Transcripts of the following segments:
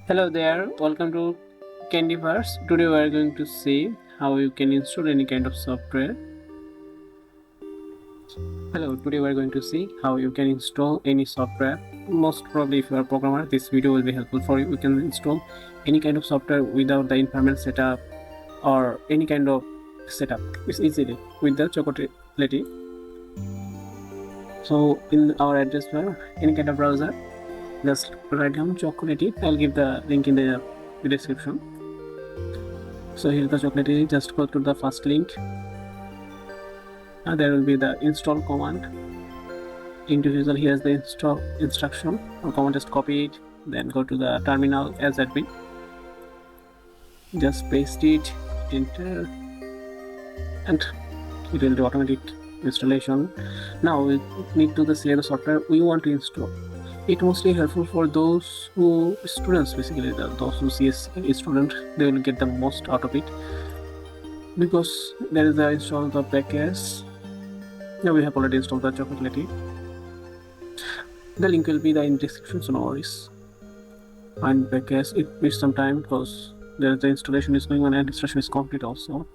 Hello there, welcome to Candyverse. Today we are going to see how you can install any kind of software. Today we are going to see how you can install any software. Most probably if you are a programmer, this video will be helpful for you. You can install any kind of software without the environment setup or any kind of setup. It's easily with the Chocolatey. So in our address bar, any kind of browser, just write down Chocolatey. I'll give the link in the description. So here's the Chocolatey. Just go to the first link. There will be the install command. Individual, here's the install instruction or command. Just copy it, then go to the terminal as admin. Just paste it, enter, and it will do automatic installation. Now we need to select the software we want to install. It mostly helpful for those who students, basically those who see a student, they will get the most out of it because there is the install the package. Now we have already installed the Chocolatey. The link will be in the description, so no worries. Find package. It needs some time because the installation is going on and installation is complete also.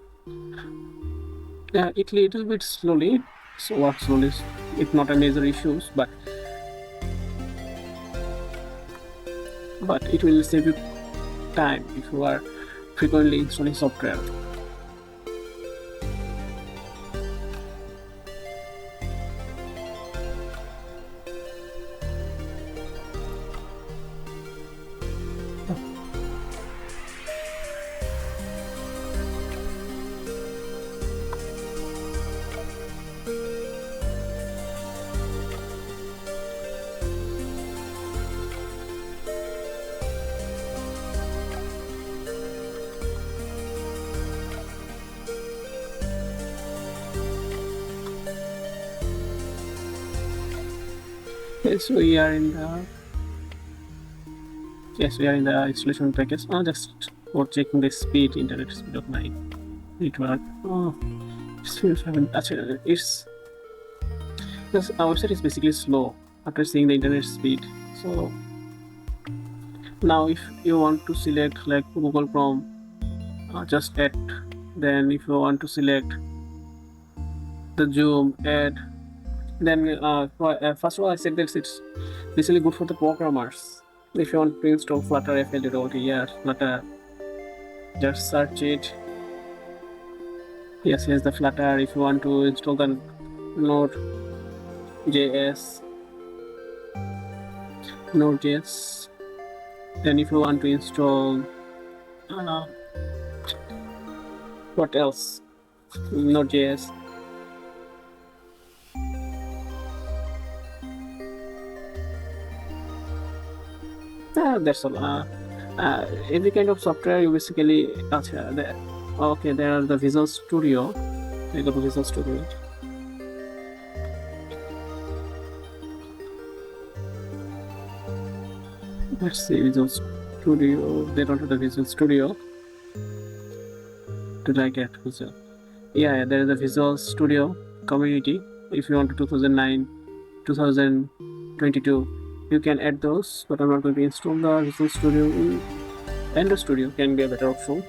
It little bit slowly, so work slowly. It's not a major issues, but it will save you time if you are frequently installing software. Yes, we are in the installation package. Just for checking the internet speed of my network. It's our website is basically slow after seeing the internet speed. So now if you want to select like Google Chrome, just add. Then if you want to select the Zoom, add. Then first of all, I said that it's basically good for the programmers. If you want to install Flutter FL, yes, Flutter, just search it. Yes, here's the Flutter. If you want to install the Node.js, then if you want to install what else, Node.js. That's all. Every kind of software you basically there are the Visual Studio. We go to Visual Studio. Let's see Visual Studio. They don't have the Visual Studio to like it. Visual. Yeah, there is the Visual Studio community. If you want to 2009, 2022, you can add those. But I'm not going to install the Visual Studio. Android Studio can be a better option.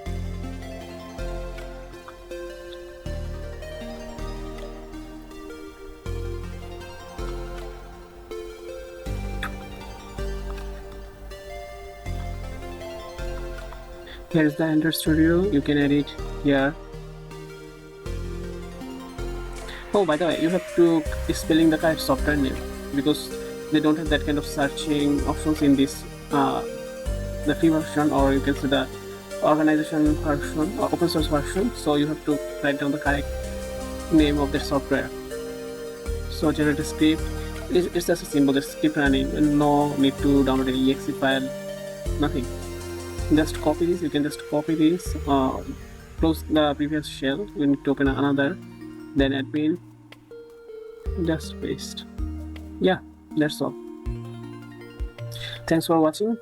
Here's the Android Studio. You can edit here. Oh, by the way, you have to spelling the correct software name because they don't have that kind of searching options in this the free version, or you can say the organization version or open source version. So you have to write down the correct name of the software. So generate a script. It's just a simple script running, and no need to download any exe file, nothing. Just copy this. You can just copy this. Close the previous shell. You need to open another. Then admin. Just paste. Yeah, that's all. Thanks for watching.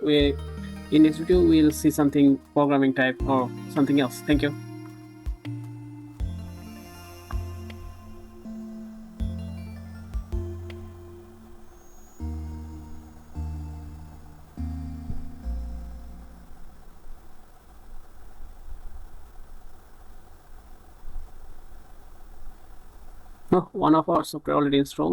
In next video we'll see something programming type or something else. Thank you. one of our software already installed.